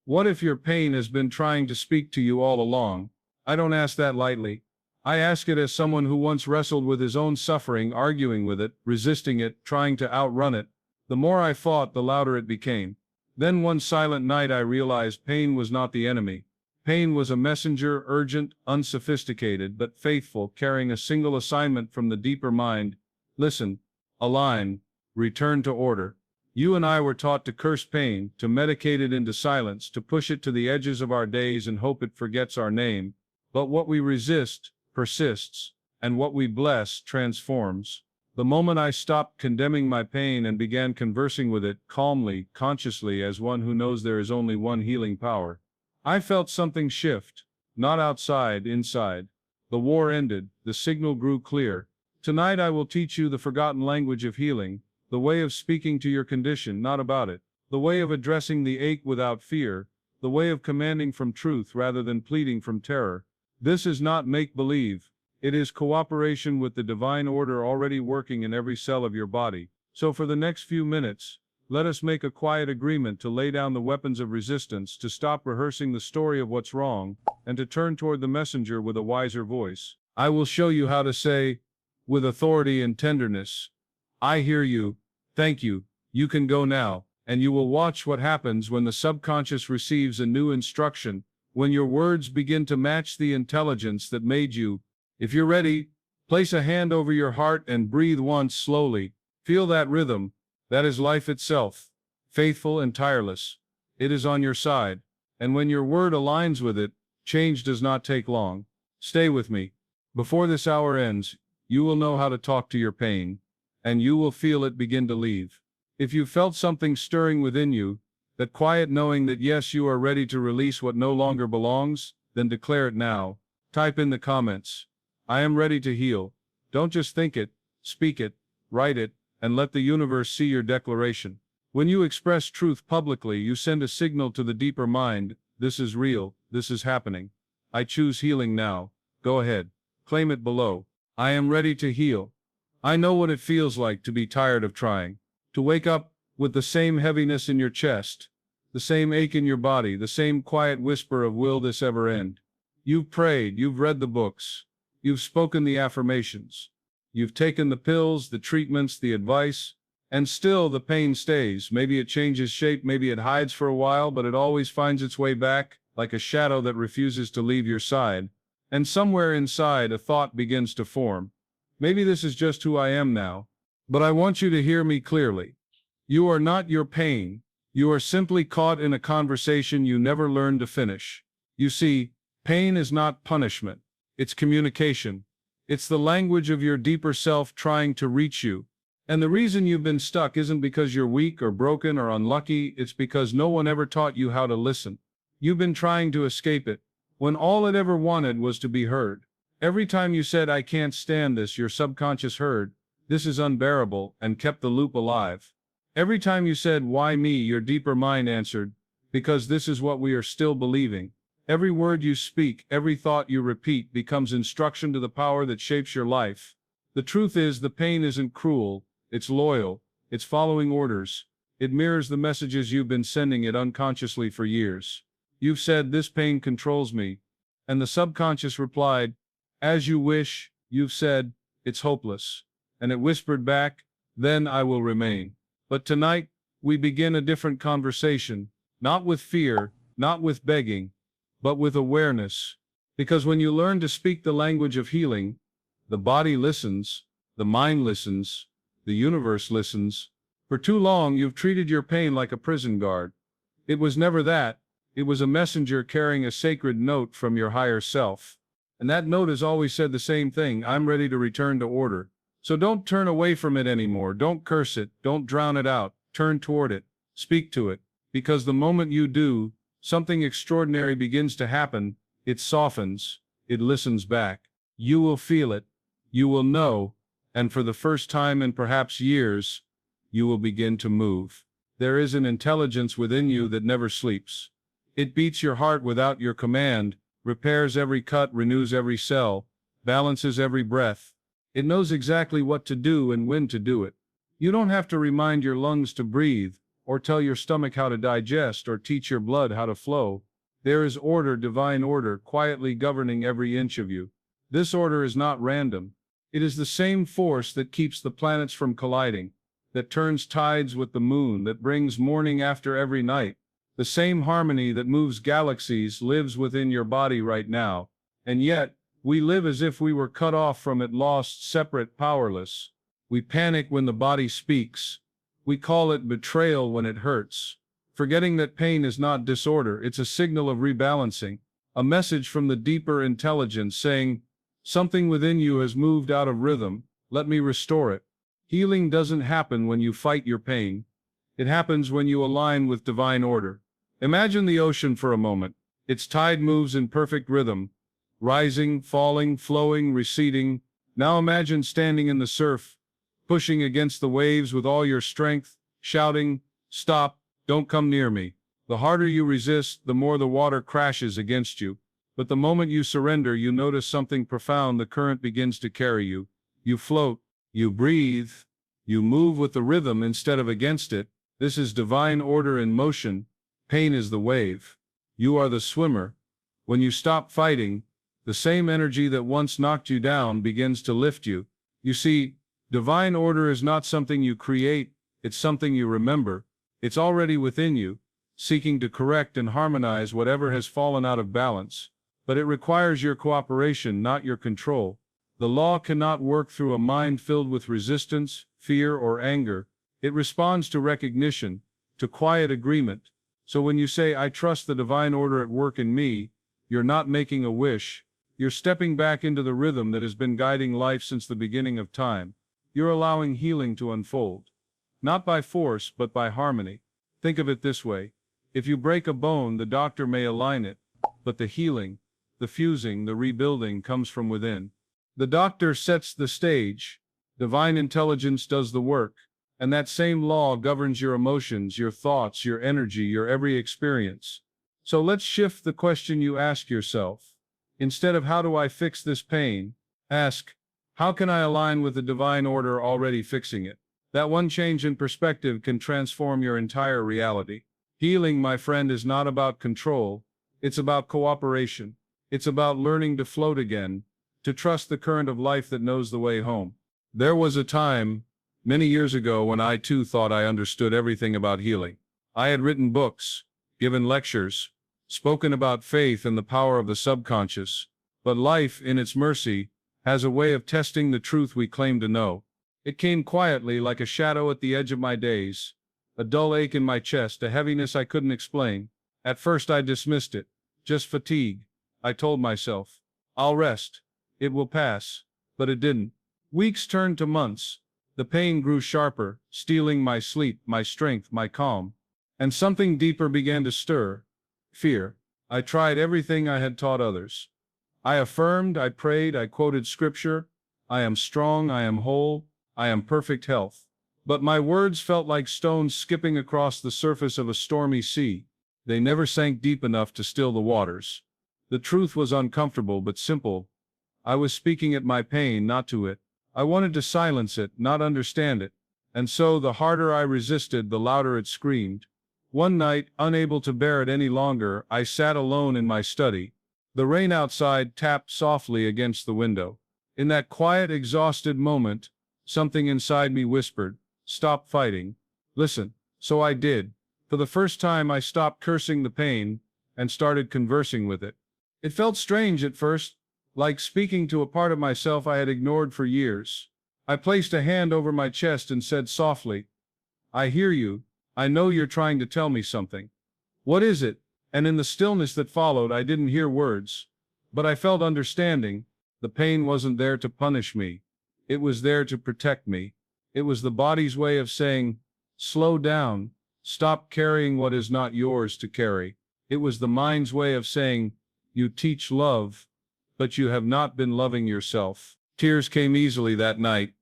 What if your pain has been trying to speak to you all along? I don't ask that lightly. I ask it as someone who once wrestled with his own suffering, arguing with it, resisting it, trying to outrun it. The more I fought, the louder it became. Then one silent night I realized pain was not the enemy. Pain was a messenger, urgent, unsophisticated, but faithful, carrying a single assignment from the deeper mind. Listen, align, return to order. You and I were taught to curse pain, to medicate it into silence, to push it to the edges of our days and hope it forgets our name. But what we resist persists, and what we bless transforms. The moment I stopped condemning my pain and began conversing with it calmly, consciously, as one who knows there is only one healing power, I felt something shift, not outside, inside. The war ended, the signal grew clear. Tonight I will teach you the forgotten language of healing, the way of speaking to your condition, not about it, the way of addressing the ache without fear, the way of commanding from truth rather than pleading from terror. This is not make-believe. It is cooperation with the divine order already working in every cell of your body. So for the next few minutes, let us make a quiet agreement to lay down the weapons of resistance, to stop rehearsing the story of what's wrong, and to turn toward the messenger with a wiser voice. I will show you how to say, with authority and tenderness, I hear you, thank you, you can go now, and you will watch what happens when the subconscious receives a new instruction, when your words begin to match the intelligence that made you. If you're ready, place a hand over your heart and breathe once slowly. Feel that rhythm. That is life itself, faithful and tireless. It is on your side, and when your word aligns with it, change does not take long. Stay with me. Before this hour ends, you will know how to talk to your pain, and you will feel it begin to leave. If you felt something stirring within you, that quiet knowing that yes, you are ready to release what no longer belongs, then declare it now. Type in the comments, I am ready to heal. Don't just think it, speak it, write it, and let the universe see your declaration. When you express truth publicly, you send a signal to the deeper mind, this is real, this is happening. I choose healing now. Go ahead. Claim it below. I am ready to heal. I know what it feels like to be tired of trying, to wake up with the same heaviness in your chest, the same ache in your body, the same quiet whisper of will this ever end? You've prayed, you've read the books, you've spoken the affirmations, you've taken the pills, the treatments, the advice, and still the pain stays. Maybe it changes shape, maybe it hides for a while, but it always finds its way back, like a shadow that refuses to leave your side. And somewhere inside, a thought begins to form. Maybe this is just who I am now, but I want you to hear me clearly. You are not your pain. You are simply caught in a conversation you never learned to finish. You see, pain is not punishment. It's communication. It's the language of your deeper self trying to reach you. And the reason you've been stuck isn't because you're weak or broken or unlucky, it's because no one ever taught you how to listen. You've been trying to escape it, when all it ever wanted was to be heard. Every time you said, I can't stand this, your subconscious heard, this is unbearable, and kept the loop alive. Every time you said, why me, your deeper mind answered, because this is what we are still believing. Every word you speak, every thought you repeat becomes instruction to the power that shapes your life. The truth is, the pain isn't cruel, it's loyal, it's following orders. It mirrors the messages you've been sending it unconsciously for years. You've said, this pain controls me, and the subconscious replied, as you wish. You've said, it's hopeless, and it whispered back, then I will remain. But tonight, we begin a different conversation, not with fear, not with begging, but with awareness. Because when you learn to speak the language of healing, the body listens, the mind listens, the universe listens. For too long, you've treated your pain like a prison guard. It was never that. It was a messenger carrying a sacred note from your higher self. And that note has always said the same thing, I'm ready to return to order. So don't turn away from it anymore. Don't curse it. Don't drown it out. Turn toward it. Speak to it. Because the moment you do, something extraordinary begins to happen. It softens. It listens back. You will feel it. You will know. And for the first time in perhaps years, you will begin to move. There is an intelligence within you that never sleeps. It beats your heart without your command, repairs every cut, renews every cell, balances every breath. It knows exactly what to do and when to do it. You don't have to remind your lungs to breathe, or tell your stomach how to digest, or teach your blood how to flow. There is order, divine order, quietly governing every inch of you. This order is not random. It is the same force that keeps the planets from colliding, that turns tides with the moon, that brings morning after every night. The same harmony that moves galaxies lives within your body right now. And yet, we live as if we were cut off from it, lost, separate, powerless. We panic when the body speaks. We call it betrayal when it hurts, forgetting that pain is not disorder, it's a signal of rebalancing, a message from the deeper intelligence saying, something within you has moved out of rhythm, let me restore it. Healing doesn't happen when you fight your pain. It happens when you align with divine order. Imagine the ocean for a moment. Its tide moves in perfect rhythm, rising, falling, flowing, receding. Now imagine standing in the surf, pushing against the waves with all your strength, shouting, stop, don't come near me. The harder you resist, the more the water crashes against you. But the moment you surrender, you notice something profound. The current begins to carry you. You float, you breathe, you move with the rhythm instead of against it. This is divine order in motion. Pain is the wave. You are the swimmer. When you stop fighting, the same energy that once knocked you down begins to lift you. You see, divine order is not something you create, it's something you remember. It's already within you, seeking to correct and harmonize whatever has fallen out of balance. But it requires your cooperation, not your control. The law cannot work through a mind filled with resistance, fear, or anger. It responds to recognition, to quiet agreement. So when you say, I trust the divine order at work in me, you're not making a wish. You're stepping back into the rhythm that has been guiding life since the beginning of time. You're allowing healing to unfold. Not by force, but by harmony. Think of it this way. If you break a bone, the doctor may align it, but the healing, the fusing, the rebuilding comes from within. The doctor sets the stage. Divine intelligence does the work. And that same law governs your emotions, your thoughts, your energy, your every experience. So let's shift the question you ask yourself. Instead of how do I fix this pain, ask, how can I align with the divine order already fixing it? That one change in perspective can transform your entire reality. Healing, my friend, is not about control. It's about cooperation. It's about learning to float again, to trust the current of life that knows the way home. There was a time, many years ago, when I too thought I understood everything about healing. I had written books, given lectures, spoken about faith and the power of the subconscious. But life, in its mercy, has a way of testing the truth we claim to know. It came quietly, like a shadow at the edge of my days, a dull ache in my chest, a heaviness I couldn't explain. At first I dismissed it. Just fatigue. I told myself, I'll rest. It will pass. But it didn't. Weeks turned to months. The pain grew sharper, stealing my sleep, my strength, my calm. And something deeper began to stir. Fear. I tried everything I had taught others. I affirmed, I prayed, I quoted scripture. I am strong, I am whole, I am perfect health. But my words felt like stones skipping across the surface of a stormy sea. They never sank deep enough to still the waters. The truth was uncomfortable but simple. I was speaking at my pain, not to it. I wanted to silence it, not understand it. And so, the harder I resisted, the louder it screamed. One night, unable to bear it any longer, I sat alone in my study. The rain outside tapped softly against the window. In that quiet, exhausted moment, something inside me whispered, stop fighting. Listen. So I did. For the first time, I stopped cursing the pain and started conversing with it. It felt strange at first, like speaking to a part of myself I had ignored for years. I placed a hand over my chest and said softly, I hear you. I know you're trying to tell me something. What is it? And in the stillness that followed, I didn't hear words, but I felt understanding. The pain wasn't there to punish me. It was there to protect me. It was the body's way of saying, slow down, stop carrying what is not yours to carry. It was the mind's way of saying, you teach love, but you have not been loving yourself. Tears came easily that night,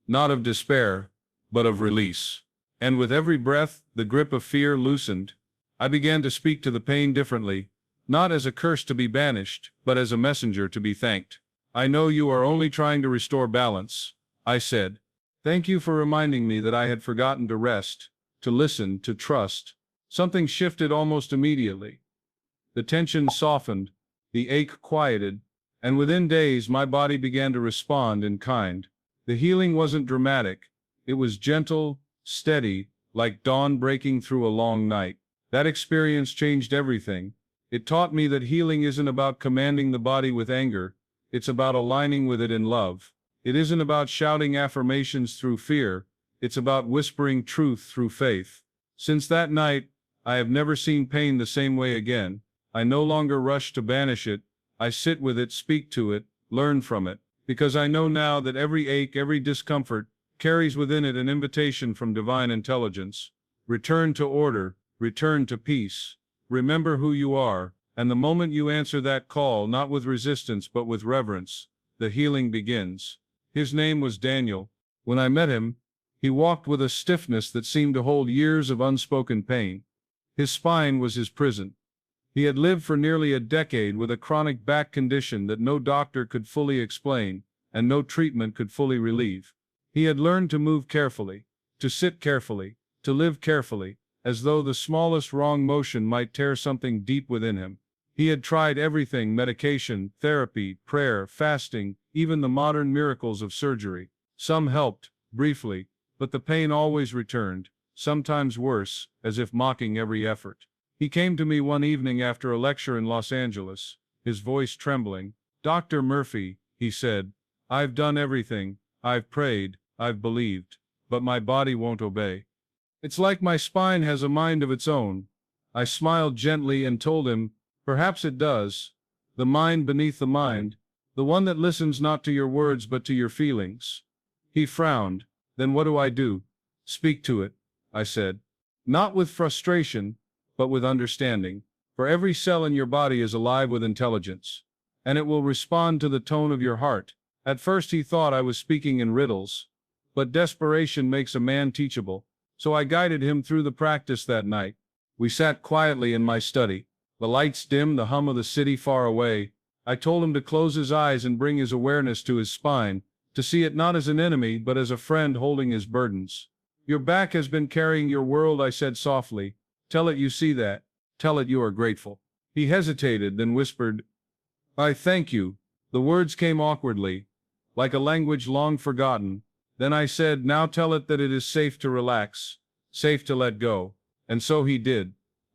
not of despair, but of release. And with every breath, the grip of fear loosened. I began to speak to the pain differently, not as a curse to be banished, but as a messenger to be thanked. I know you are only trying to restore balance, I said. Thank you for reminding me that I had forgotten to rest, to listen, to trust. Something shifted almost immediately. The tension softened, the ache quieted, and within days my body began to respond in kind. The healing wasn't dramatic. It was gentle, steady, like dawn breaking through a long night. That experience changed everything. It taught me that healing isn't about commanding the body with anger, it's about aligning with it in love. It isn't about shouting affirmations through fear, it's about whispering truth through faith. Since that night, I have never seen pain the same way again. I no longer rush to banish it, I sit with it, speak to it, learn from it, because I know now that every ache, every discomfort, carries within it an invitation from divine intelligence. Return to order, return to peace. Remember who you are, and the moment you answer that call, not with resistance but with reverence, the healing begins. His name was Daniel. When I met him, he walked with a stiffness that seemed to hold years of unspoken pain. His spine was his prison. He had lived for nearly a decade with a chronic back condition that no doctor could fully explain, and no treatment could fully relieve. He had learned to move carefully, to sit carefully, to live carefully, as though the smallest wrong motion might tear something deep within him. He had tried everything: medication, therapy, prayer, fasting, even the modern miracles of surgery. Some helped, briefly, but the pain always returned, sometimes worse, as if mocking every effort. He came to me one evening after a lecture in Los Angeles, his voice trembling. "Dr. Murphy," he said, "I've done everything, I've prayed, I've believed, but my body won't obey. It's like my spine has a mind of its own." I smiled gently and told him, "Perhaps it does. The mind beneath the mind, the one that listens not to your words but to your feelings." He frowned. "Then what do I do?" "Speak to it," I said. "Not with frustration, but with understanding. For every cell in your body is alive with intelligence, and it will respond to the tone of your heart." At first he thought I was speaking in riddles, but desperation makes a man teachable, so I guided him through the practice that night. We sat quietly in my study, the lights dim, the hum of the city far away. I told him to close his eyes and bring his awareness to his spine, to see it not as an enemy but as a friend holding his burdens. "Your back has been carrying your world," I said softly. "Tell it you see that. Tell it you are grateful." He hesitated, then whispered, "I thank you." The words came awkwardly, like a language long forgotten. Then I said, "Now tell it that it is safe to relax, safe to let go." And so he did.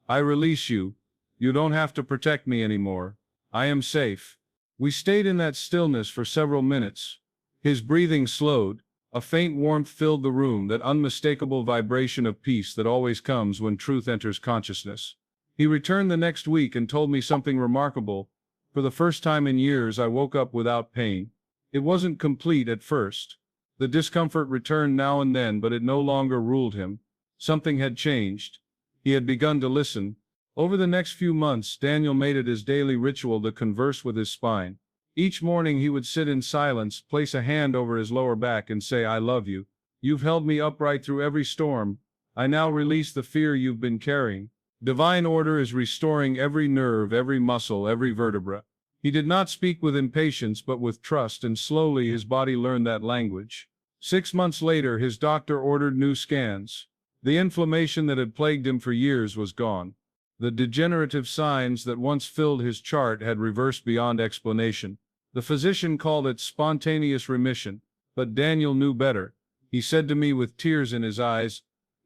"I release you. You don't have to protect me anymore. I am safe." We stayed in that stillness for several minutes. His breathing slowed. A faint warmth filled the room, that unmistakable vibration of peace that always comes when truth enters consciousness. He returned the next week and told me something remarkable. For the first time in years, I woke up without pain. It wasn't complete at first. The discomfort returned now and then, but it no longer ruled him. Something had changed. He had begun to listen. Over the next few months, Daniel made it his daily ritual to converse with his spine. Each morning he would sit in silence, place a hand over his lower back and say, "I love you. You've held me upright through every storm. I now release the fear you've been carrying." Divine order is restoring every nerve, every muscle, every vertebra. He did not speak with impatience but with trust, and slowly his body learned that language. 6 months later, his doctor ordered new scans. The inflammation that had plagued him for years was gone. The degenerative signs that once filled his chart had reversed beyond explanation. The physician called it spontaneous remission, but Daniel knew better. He said to me with tears in his eyes,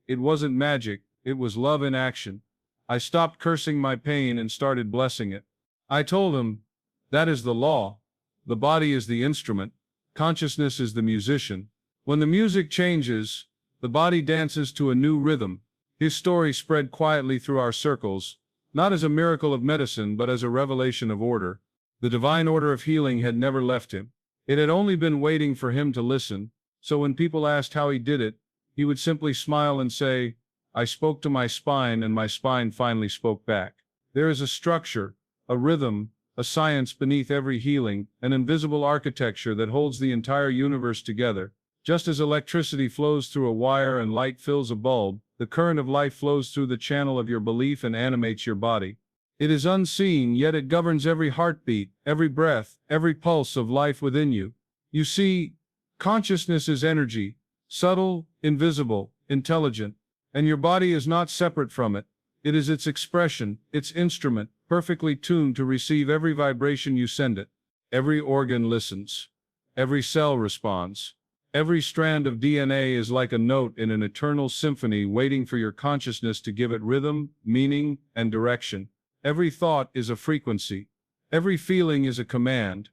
"It wasn't magic, it was love in action." I stopped cursing my pain and started blessing it. I told him, "That is the law. The body is the instrument. Consciousness is the musician. When the music changes, the body dances to a new rhythm." His story spread quietly through our circles, not as a miracle of medicine but as a revelation of order. The divine order of healing had never left him. It had only been waiting for him to listen, so when people asked how he did it, he would simply smile and say, "I spoke to my spine and my spine finally spoke back." There is a structure, a rhythm, a science beneath every healing, an invisible architecture that holds the entire universe together. Just as electricity flows through a wire and light fills a bulb, the current of life flows through the channel of your belief and animates your body. It is unseen, yet it governs every heartbeat, every breath, every pulse of life within you. You see, consciousness is energy, subtle, invisible, intelligent. And your body is not separate from it. It is its expression, its instrument, perfectly tuned to receive every vibration you send it. Every organ listens. Every cell responds. Every strand of DNA is like a note in an eternal symphony waiting for your consciousness to give it rhythm, meaning, and direction. Every thought is a frequency. Every feeling is a command.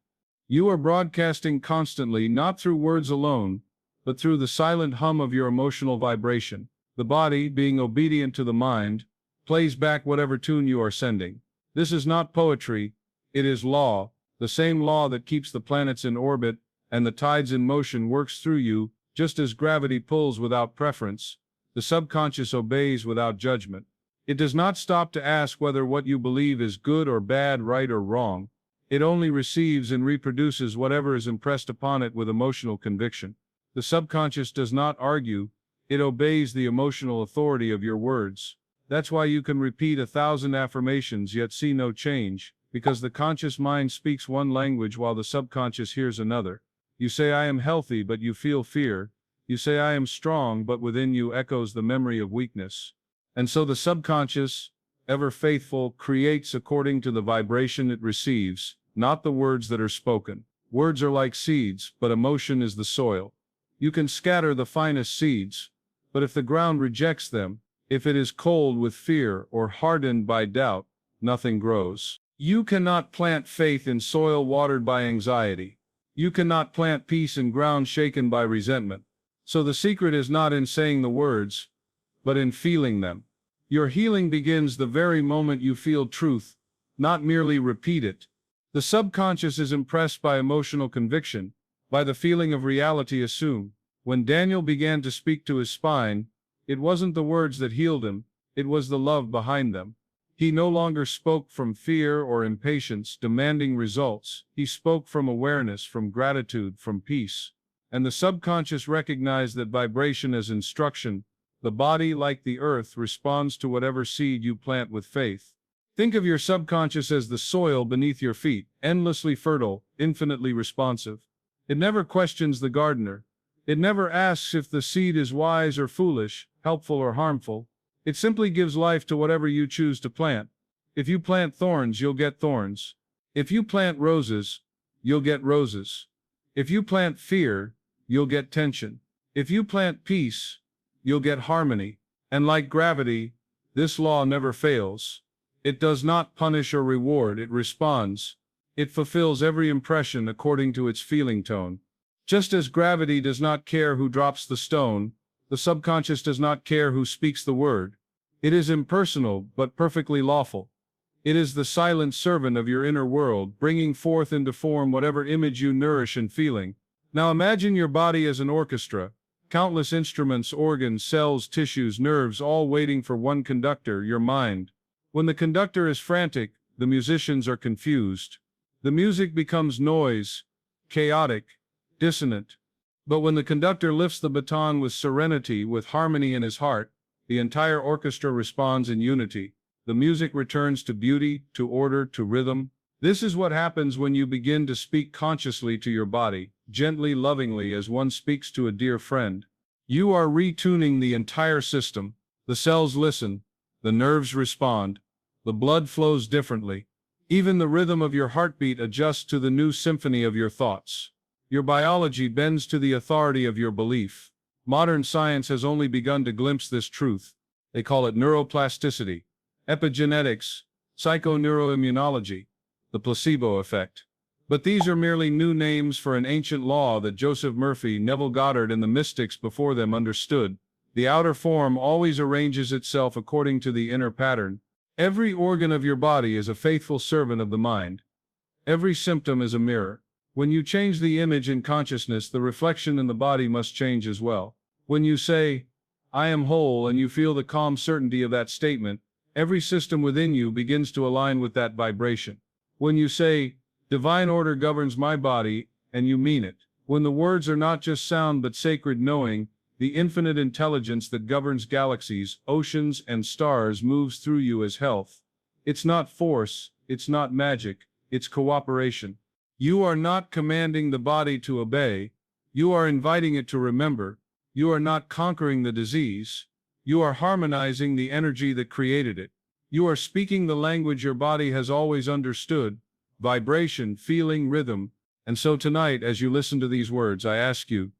You are broadcasting constantly, not through words alone, but through the silent hum of your emotional vibration. The body, being obedient to the mind, plays back whatever tune you are sending. This is not poetry, it is law, the same law that keeps the planets in orbit and the tides in motion works through you, just as gravity pulls without preference. The subconscious obeys without judgment. It does not stop to ask whether what you believe is good or bad, right or wrong. It only receives and reproduces whatever is impressed upon it with emotional conviction. The subconscious does not argue, it obeys the emotional authority of your words. That's why you can repeat 1,000 affirmations yet see no change, because the conscious mind speaks one language while the subconscious hears another. You say I am healthy but you feel fear. You say I am strong but within you echoes the memory of weakness. And so the subconscious, ever faithful, creates according to the vibration it receives, not the words that are spoken. Words are like seeds, but emotion is the soil. You can scatter the finest seeds, but if the ground rejects them, if it is cold with fear or hardened by doubt, nothing grows. You cannot plant faith in soil watered by anxiety. You cannot plant peace in ground shaken by resentment. So the secret is not in saying the words, but in feeling them. Your healing begins the very moment you feel truth, not merely repeat it. The subconscious is impressed by emotional conviction, by the feeling of reality assumed. When Daniel began to speak to his spine, it wasn't the words that healed him, it was the love behind them. He no longer spoke from fear or impatience, demanding results. He spoke from awareness, from gratitude, from peace. And the subconscious recognized that vibration as instruction. The body, like the earth, responds to whatever seed you plant with faith. Think of your subconscious as the soil beneath your feet, endlessly fertile, infinitely responsive. It never questions the gardener. It never asks if the seed is wise or foolish, helpful or harmful. It simply gives life to whatever you choose to plant. If you plant thorns, you'll get thorns. If you plant roses, you'll get roses. If you plant fear, you'll get tension. If you plant peace, you'll get harmony. And like gravity, this law never fails. It does not punish or reward, it responds. It fulfills every impression according to its feeling tone. Just as gravity does not care who drops the stone, the subconscious does not care who speaks the word. It is impersonal, but perfectly lawful. It is the silent servant of your inner world, bringing forth into form whatever image you nourish in feeling. Now imagine your body as an orchestra. Countless instruments, organs, cells, tissues, nerves, all waiting for one conductor, your mind. When the conductor is frantic, the musicians are confused. The music becomes noise, chaotic, dissonant. But when the conductor lifts the baton with serenity, with harmony in his heart, the entire orchestra responds in unity. The music returns to beauty, to order, to rhythm. This is what happens when you begin to speak consciously to your body, gently, lovingly, as one speaks to a dear friend. You are retuning the entire system. The cells listen, the nerves respond, the blood flows differently. Even the rhythm of your heartbeat adjusts to the new symphony of your thoughts. Your biology bends to the authority of your belief. Modern science has only begun to glimpse this truth. They call it neuroplasticity, epigenetics, psychoneuroimmunology, the placebo effect. But these are merely new names for an ancient law that Joseph Murphy, Neville Goddard, and the mystics before them understood. The outer form always arranges itself according to the inner pattern. Every organ of your body is a faithful servant of the mind. Every symptom is a mirror. When you change the image in consciousness, the reflection in the body must change as well. When you say, I am whole, and you feel the calm certainty of that statement, every system within you begins to align with that vibration. When you say, divine order governs my body, and you mean it. When the words are not just sound but sacred knowing, the infinite intelligence that governs galaxies, oceans, and stars moves through you as health. It's not force, it's not magic, it's cooperation. You are not commanding the body to obey, you are inviting it to remember. You are not conquering the disease, You are harmonizing the energy that created it. You are speaking the language your body has always understood: vibration, feeling, rhythm. And so tonight, as you listen to these words, I ask you,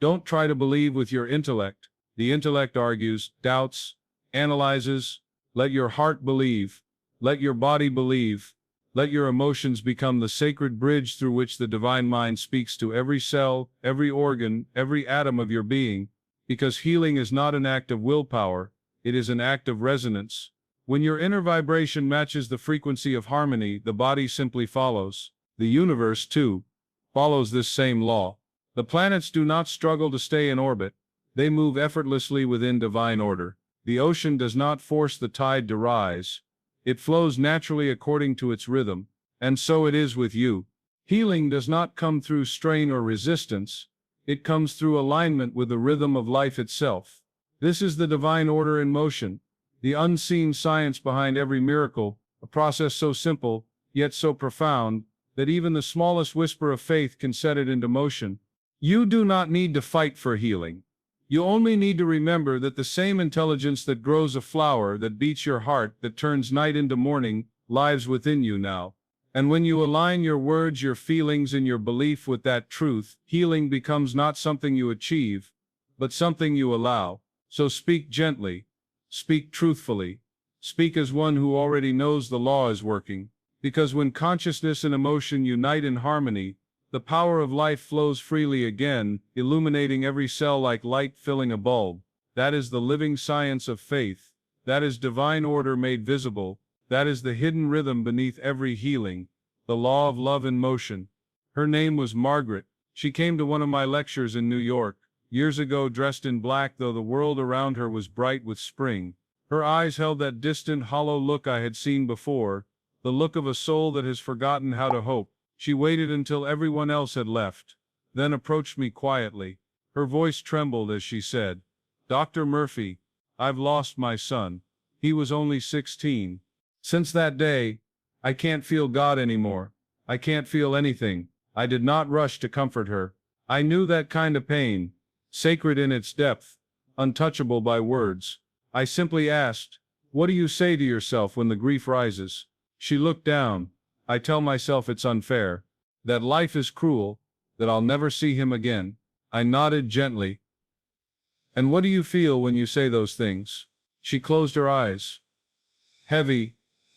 don't try to believe with your intellect. The intellect argues, doubts, analyzes. Let your heart believe. Let your body believe. Let your emotions become the sacred bridge through which the divine mind speaks to every cell, every organ, every atom of your being. Because healing is not an act of willpower, it is an act of resonance. When your inner vibration matches the frequency of harmony, the body simply follows. The universe, too, follows this same law. The planets do not struggle to stay in orbit. They move effortlessly within divine order. The ocean does not force the tide to rise. It flows naturally according to its rhythm. And so it is with you. Healing does not come through strain or resistance. It comes through alignment with the rhythm of life itself. This is the divine order in motion, the unseen science behind every miracle, a process so simple, yet so profound, that even the smallest whisper of faith can set it into motion. You do not need to fight for healing. You only need to remember that the same intelligence that grows a flower, that beats your heart, that turns night into morning, lives within you now. And when you align your words, your feelings, and your belief with that truth, healing becomes not something you achieve, but something you allow. So speak gently, speak truthfully, speak as one who already knows the law is working. Because when consciousness and emotion unite in harmony, the power of life flows freely again, illuminating every cell like light filling a bulb. That is the living science of faith. That is divine order made visible. That is the hidden rhythm beneath every healing, the law of love in motion. Her name was Margaret. She came to one of my lectures in New York, years ago, dressed in black, though the world around her was bright with spring. Her eyes held that distant, hollow look I had seen before, the look of a soul that has forgotten how to hope. She waited until everyone else had left, then approached me quietly. Her voice trembled as she said, "Dr. Murphy, I've lost my son. He was only 16. Since that day, I can't feel God anymore. I can't feel anything." I did not rush to comfort her. I knew that kind of pain, sacred in its depth, untouchable by words. I simply asked, "What do you say to yourself when the grief rises?" She looked down. "I tell myself it's unfair, that life is cruel, that I'll never see him again." I nodded gently. "And what do you feel when you say those things?" She closed her eyes. "Heavy,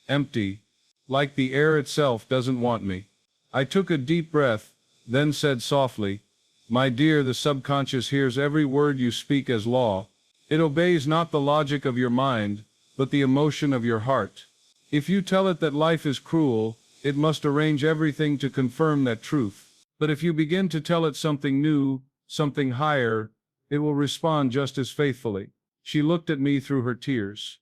empty, like the air itself doesn't want me." I took a deep breath, then said softly, "My dear, the subconscious hears every word you speak as law. It obeys not the logic of your mind, but the emotion of your heart. If you tell it that life is cruel, it must arrange everything to confirm that truth. But if you begin to tell it something new, something higher, it will respond just as faithfully." She looked at me through her tears.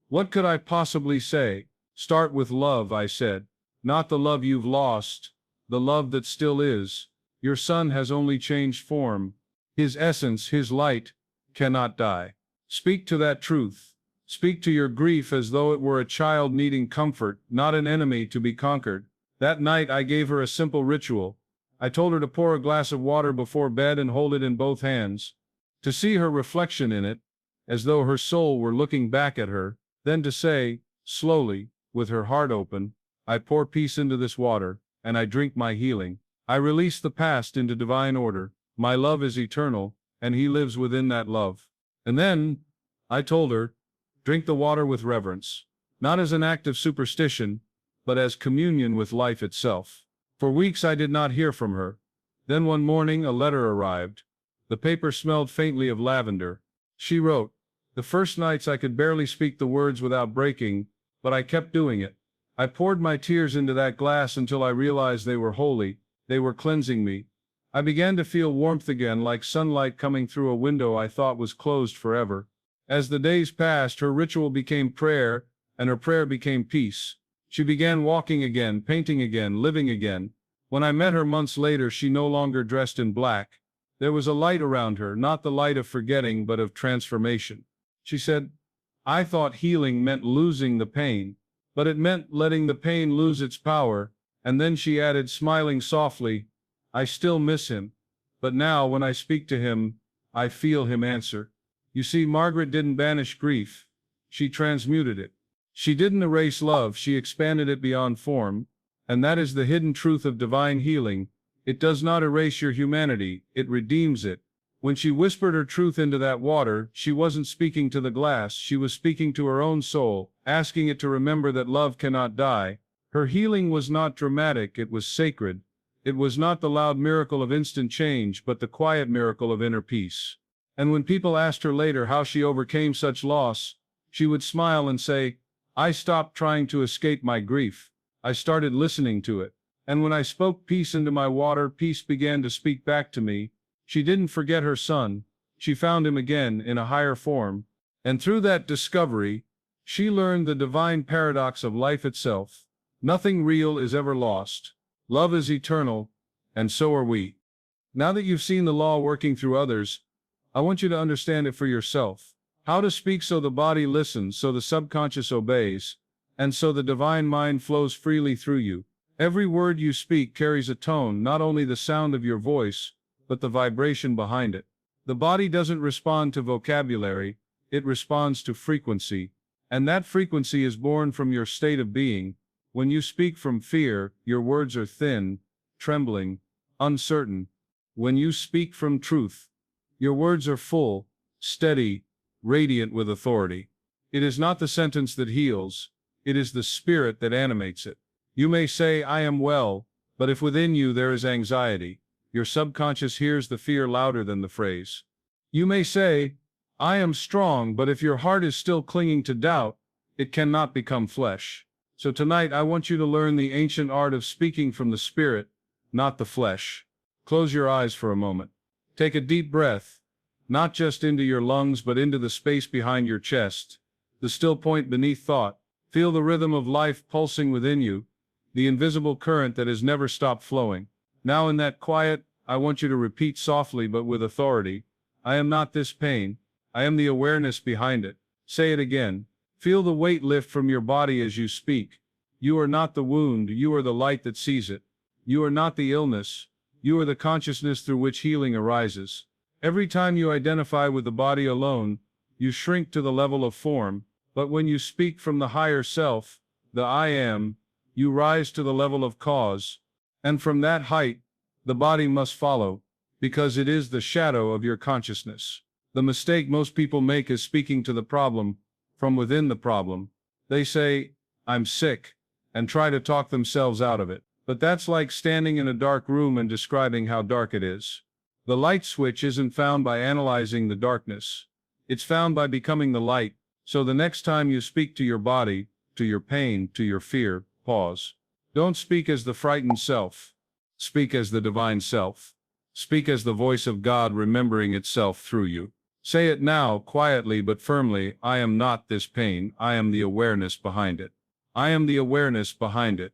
What could I possibly say? "Start with love," I said. "Not the love you've lost, the love that still is. Your son has only changed form. His essence, his light, cannot die. Speak to that truth. Speak to your grief as though it were a child needing comfort, not an enemy to be conquered." That night I gave her a simple ritual. I told her to pour a glass of water before bed and hold it in both hands, to see her reflection in it, as though her soul were looking back at her, then to say, slowly, with her heart open, "I pour peace into this water, and I drink my healing. I release the past into divine order. My love is eternal, and he lives within that love." And then, I told her, drink the water with reverence, not as an act of superstition, but as communion with life itself. For weeks I did not hear from her. Then one morning a letter arrived. The paper smelled faintly of lavender. She wrote, "The first nights I could barely speak the words without breaking, but I kept doing it. I poured my tears into that glass until I realized they were holy, they were cleansing me. I began to feel warmth again, like sunlight coming through a window I thought was closed forever." As the days passed, her ritual became prayer, and her prayer became peace. She began walking again, painting again, living again. When I met her months later, she no longer dressed in black. There was a light around her, not the light of forgetting, but of transformation. She said, "I thought healing meant losing the pain, but it meant letting the pain lose its power." And then she added, smiling softly, "I still miss him, but now when I speak to him, I feel him answer." You see, Margaret didn't banish grief. She transmuted it. She didn't erase love, she expanded it beyond form. And that is the hidden truth of divine healing. It does not erase your humanity, it redeems it. When she whispered her truth into that water, she wasn't speaking to the glass, she was speaking to her own soul, asking it to remember that love cannot die. Her healing was not dramatic, it was sacred. It was not the loud miracle of instant change, but the quiet miracle of inner peace. And when people asked her later how she overcame such loss, she would smile and say, "I stopped trying to escape my grief. I started listening to it. And when I spoke peace into my water, peace began to speak back to me." She didn't forget her son. She found him again in a higher form. And through that discovery, she learned the divine paradox of life itself. Nothing real is ever lost. Love is eternal, and so are we. Now that you've seen the law working through others, I want you to understand it for yourself. How to speak so the body listens, so the subconscious obeys, and so the divine mind flows freely through you. Every word you speak carries a tone, not only the sound of your voice, but the vibration behind it. The body doesn't respond to vocabulary, it responds to frequency. And that frequency is born from your state of being. When you speak from fear, your words are thin, trembling, uncertain. When you speak from truth, your words are full, steady, radiant with authority. It is not the sentence that heals, it is the spirit that animates it. You may say, "I am well," but if within you there is anxiety, your subconscious hears the fear louder than the phrase. You may say, "I am strong," but if your heart is still clinging to doubt, it cannot become flesh. So tonight I want you to learn the ancient art of speaking from the spirit, not the flesh. Close your eyes for a moment. Take a deep breath, not just into your lungs but into the space behind your chest, the still point beneath thought. Feel the rhythm of life pulsing within you, the invisible current that has never stopped flowing. Now in that quiet, I want you to repeat softly but with authority, "I am not this pain, I am the awareness behind it." Say it again. Feel the weight lift from your body as you speak. You are not the wound, you are the light that sees it. You are not the illness, you are the consciousness through which healing arises. Every time you identify with the body alone, you shrink to the level of form, but when you speak from the higher self, the I am, you rise to the level of cause, and from that height, the body must follow, because it is the shadow of your consciousness. The mistake most people make is speaking to the problem from within the problem. They say, "I'm sick," and try to talk themselves out of it. But that's like standing in a dark room and describing how dark it is. The light switch isn't found by analyzing the darkness. It's found by becoming the light. So the next time you speak to your body, to your pain, to your fear, pause. Don't speak as the frightened self. Speak as the divine self. Speak as the voice of God remembering itself through you. Say it now, quietly but firmly, "I am not this pain, I am the awareness behind it. I am the awareness behind it.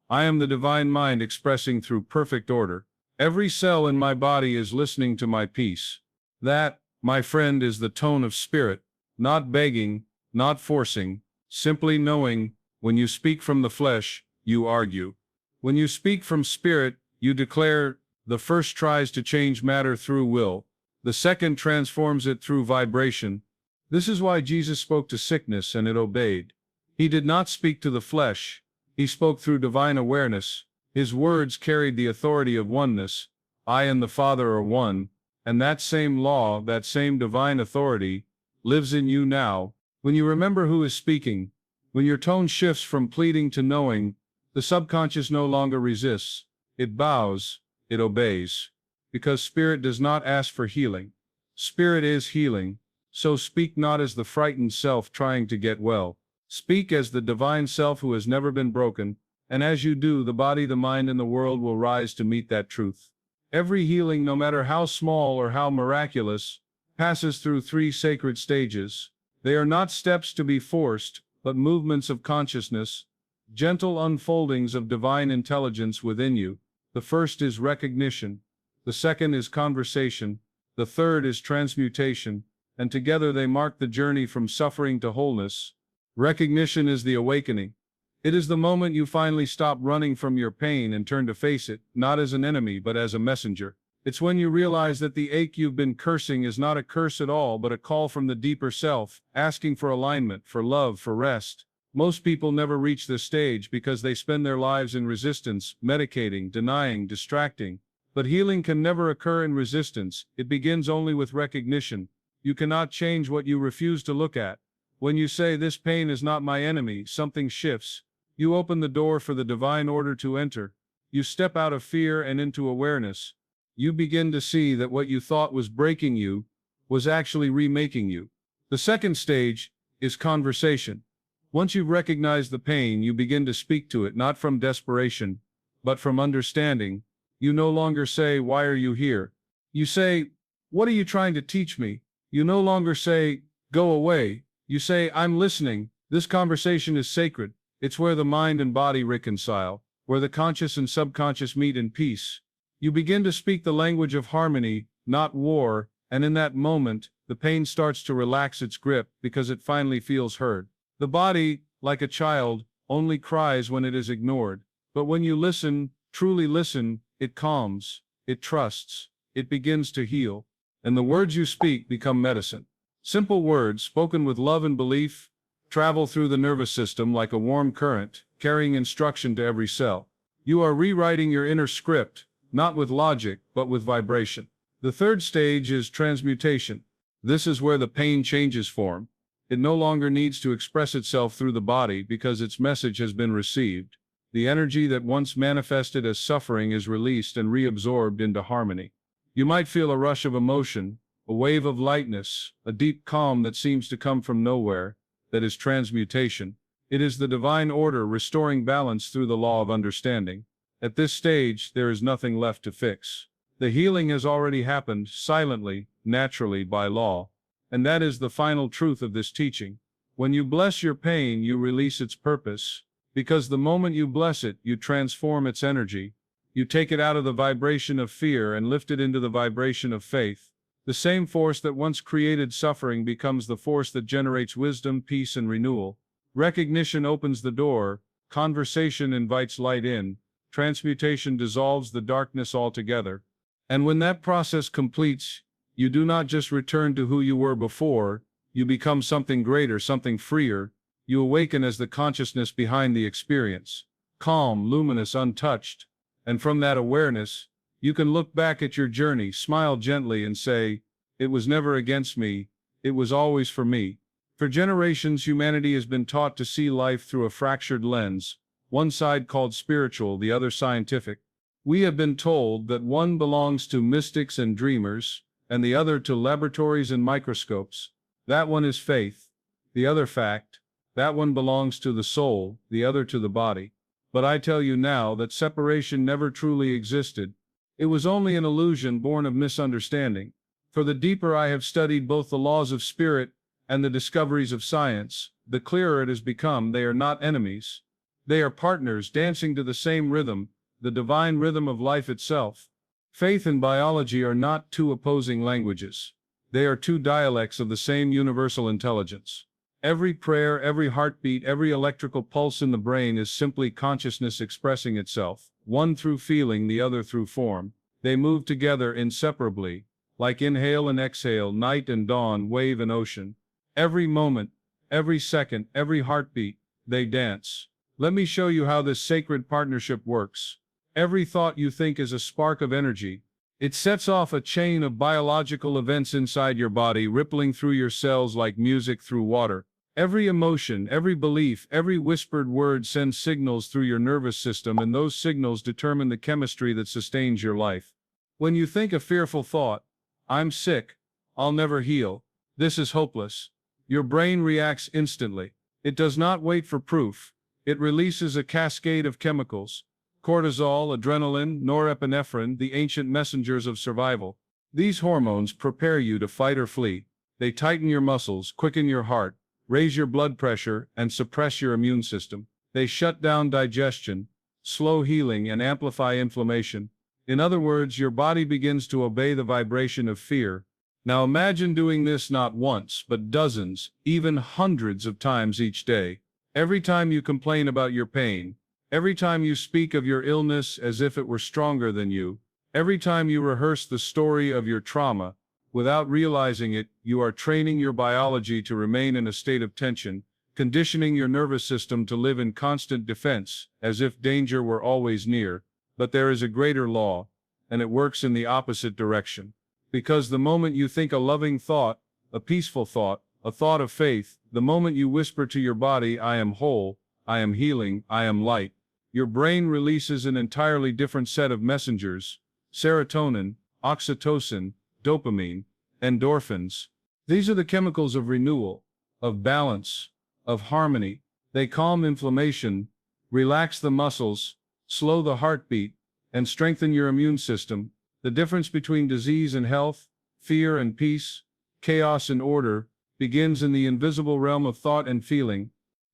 I am the divine mind expressing through perfect order. Every cell in my body is listening to my peace." That, my friend, is the tone of spirit, not begging, not forcing, simply knowing. When you speak from the flesh, you argue. When you speak from spirit, you declare. The first tries to change matter through will. The second transforms it through vibration. This is why Jesus spoke to sickness and it obeyed. He did not speak to the flesh. He spoke through divine awareness. His words carried the authority of oneness. I and the Father are one, and that same law, that same divine authority, lives in you now. When you remember who is speaking, when your tone shifts from pleading to knowing, the subconscious no longer resists. It bows, it obeys. Because spirit does not ask for healing. Spirit is healing. So speak not as the frightened self trying to get well. Speak as the divine self who has never been broken, and as you do, the body, the mind, and the world will rise to meet that truth. Every healing, no matter how small or how miraculous, passes through 3 sacred stages. They are not steps to be forced, but movements of consciousness, gentle unfoldings of divine intelligence within you. The first is recognition. The second is conversation. The third is transmutation, and together they mark the journey from suffering to wholeness. Recognition is the awakening. It is the moment you finally stop running from your pain and turn to face it, not as an enemy but as a messenger. It's when you realize that the ache you've been cursing is not a curse at all, but a call from the deeper self, asking for alignment, for love, for rest. Most people never reach this stage because they spend their lives in resistance, medicating, denying, distracting. But healing can never occur in resistance, it begins only with recognition. You cannot change what you refuse to look at. When you say, "This pain is not my enemy," something shifts. You open the door for the divine order to enter. You step out of fear and into awareness. You begin to see that what you thought was breaking you was actually remaking you. The second stage is conversation. Once you've recognized the pain, you begin to speak to it, not from desperation, but from understanding. You no longer say, "Why are you here?" You say, "What are you trying to teach me?" You no longer say, "Go away." You say, "I'm listening." This conversation is sacred. It's where the mind and body reconcile, where the conscious and subconscious meet in peace. You begin to speak the language of harmony, not war, and in that moment, the pain starts to relax its grip because it finally feels heard. The body, like a child, only cries when it is ignored. But when you listen, truly listen, it calms, it trusts, it begins to heal. And the words you speak become medicine. Simple words, spoken with love and belief, travel through the nervous system like a warm current, carrying instruction to every cell. You are rewriting your inner script, not with logic, but with vibration. The third stage is transmutation. This is where the pain changes form. It no longer needs to express itself through the body because its message has been received. The energy that once manifested as suffering is released and reabsorbed into harmony. You might feel a rush of emotion, a wave of lightness, a deep calm that seems to come from nowhere. That is transmutation. It is the divine order restoring balance through the law of understanding. At this stage, there is nothing left to fix. The healing has already happened, silently, naturally, by law. And that is the final truth of this teaching. When you bless your pain, you release its purpose. Because the moment you bless it, you transform its energy. You take it out of the vibration of fear and lift it into the vibration of faith. The same force that once created suffering becomes the force that generates wisdom, peace, and renewal. Recognition opens the door, conversation invites light in, transmutation dissolves the darkness altogether. And when that process completes, you do not just return to who you were before, you become something greater, something freer. You awaken as the consciousness behind the experience, calm, luminous, untouched. And from that awareness, you can look back at your journey, smile gently, and say, "It was never against me, it was always for me." For generations, humanity has been taught to see life through a fractured lens, one side called spiritual, the other scientific. We have been told that one belongs to mystics and dreamers, and the other to laboratories and microscopes. That one is faith, the other fact. That one belongs to the soul, the other to the body. But I tell you now that separation never truly existed. It was only an illusion born of misunderstanding. For the deeper I have studied both the laws of spirit and the discoveries of science, the clearer it has become they are not enemies. They are partners dancing to the same rhythm, the divine rhythm of life itself. Faith and biology are not two opposing languages. They are two dialects of the same universal intelligence. Every prayer, every heartbeat, every electrical pulse in the brain is simply consciousness expressing itself, one through feeling, the other through form. They move together inseparably, like inhale and exhale, night and dawn, wave and ocean. Every moment, every second, every heartbeat, they dance. Let me show you how this sacred partnership works. Every thought you think is a spark of energy. It sets off a chain of biological events inside your body, rippling through your cells like music through water. Every emotion, every belief, every whispered word sends signals through your nervous system, and those signals determine the chemistry that sustains your life. When you think a fearful thought, "I'm sick, I'll never heal, this is hopeless," your brain reacts instantly. It does not wait for proof. It releases a cascade of chemicals: cortisol, adrenaline, norepinephrine, the ancient messengers of survival. These hormones prepare you to fight or flee. They tighten your muscles, quicken your heart, raise your blood pressure, and suppress your immune system. They shut down digestion, slow healing, and amplify inflammation. In other words, your body begins to obey the vibration of fear. Now imagine doing this not once, but dozens, even hundreds of times each day. Every time you complain about your pain, every time you speak of your illness as if it were stronger than you, Every time you rehearse the story of your trauma, without realizing it, you are training your biology to remain in a state of tension, conditioning your nervous system to live in constant defense, as if danger were always near. But there is a greater law, and it works in the opposite direction. Because the moment you think a loving thought, a peaceful thought, a thought of faith, the moment you whisper to your body, "I am whole, I am healing, I am light," your brain releases an entirely different set of messengers: serotonin, oxytocin, dopamine, endorphins. These are the chemicals of renewal, of balance, of harmony. They calm inflammation, relax the muscles, slow the heartbeat, and strengthen your immune system. The difference between disease and health, fear and peace, chaos and order, begins in the invisible realm of thought and feeling.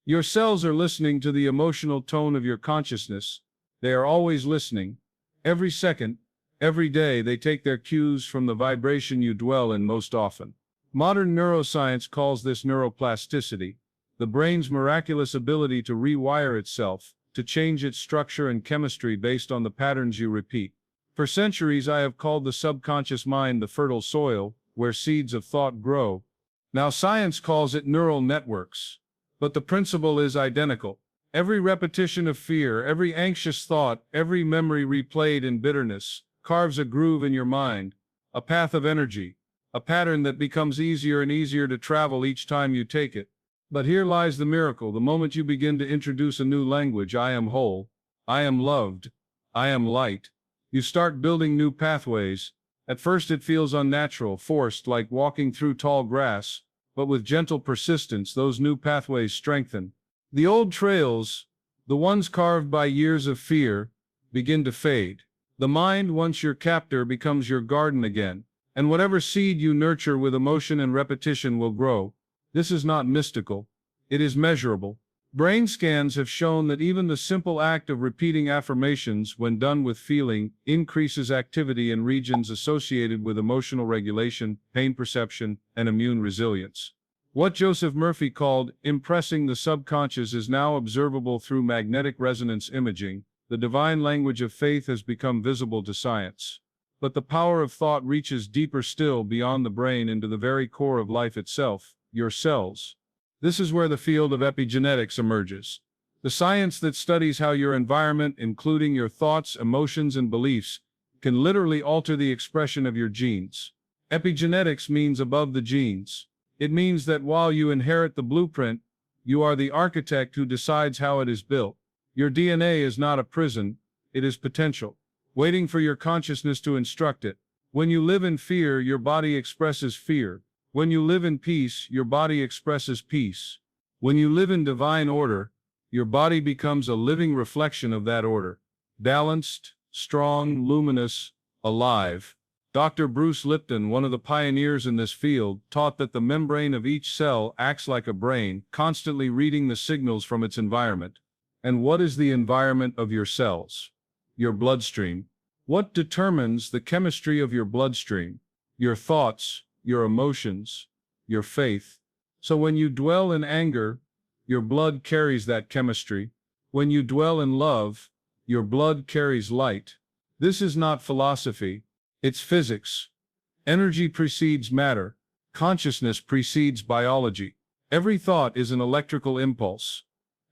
Your cells are listening to the emotional tone of your consciousness. They are always listening. Every second, every day, they take their cues from the vibration you dwell in most often. Modern neuroscience calls this neuroplasticity, the brain's miraculous ability to rewire itself, to change its structure and chemistry based on the patterns you repeat. For centuries, I have called the subconscious mind the fertile soil, where seeds of thought grow. Now science calls it neural networks. But the principle is identical. Every repetition of fear, every anxious thought, every memory replayed in bitterness, carves a groove in your mind, a path of energy, a pattern that becomes easier and easier to travel each time you take it. But here lies the miracle: the moment you begin to introduce a new language, "I am whole, I am loved, I am light," you start building new pathways. At first it feels unnatural, forced, like walking through tall grass, but with gentle persistence, those new pathways strengthen. The old trails, the ones carved by years of fear, begin to fade. The mind, once your captor, becomes your garden again, and whatever seed you nurture with emotion and repetition will grow. This is not mystical. It is measurable. Brain scans have shown that even the simple act of repeating affirmations, when done with feeling, increases activity in regions associated with emotional regulation, pain perception, and immune resilience. What Joseph Murphy called impressing the subconscious is now observable through magnetic resonance imaging. The divine language of faith has become visible to science. But the power of thought reaches deeper still, beyond the brain, into the very core of life itself, your cells. This is where the field of epigenetics emerges. The science that studies how your environment, including your thoughts, emotions, and beliefs, can literally alter the expression of your genes. Epigenetics means above the genes. It means that while you inherit the blueprint, you are the architect who decides how it is built. Your DNA is not a prison, it is potential, waiting for your consciousness to instruct it. When you live in fear, your body expresses fear. When you live in peace, your body expresses peace. When you live in divine order, your body becomes a living reflection of that order. Balanced, strong, luminous, alive. Dr. Bruce Lipton, one of the pioneers in this field, taught that the membrane of each cell acts like a brain, constantly reading the signals from its environment. And what is the environment of your cells? Your bloodstream. What determines the chemistry of your bloodstream? Your thoughts, your emotions, your faith. So when you dwell in anger, your blood carries that chemistry. When you dwell in love, your blood carries light. This is not philosophy, it's physics. Energy precedes matter. Consciousness precedes biology. Every thought is an electrical impulse.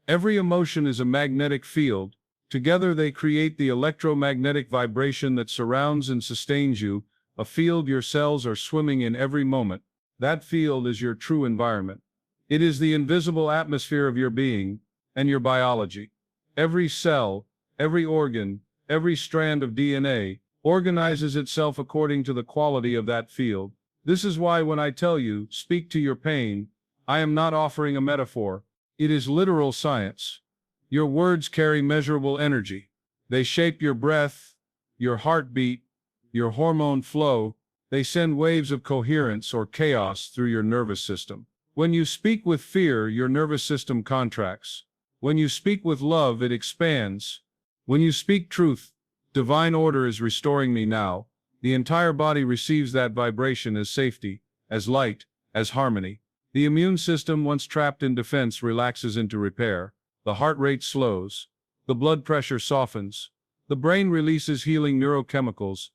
Every emotion is a magnetic field. Together they create the electromagnetic vibration that surrounds and sustains you, a field your cells are swimming in every moment. That field is your true environment. It is the invisible atmosphere of your being and your biology. Every cell, every organ, every strand of DNA organizes itself according to the quality of that field. This is why when I tell you, speak to your pain, I am not offering a metaphor. It is literal science. Your words carry measurable energy. They shape your breath, your heartbeat, your hormone flow. They send waves of coherence or chaos through your nervous system. When you speak with fear, your nervous system contracts. When you speak with love, it expands. When you speak truth, divine order is restoring me now. The entire body receives that vibration as safety, as light, as harmony. The immune system, once trapped in defense, relaxes into repair. The heart rate slows. The blood pressure softens. The brain releases healing neurochemicals.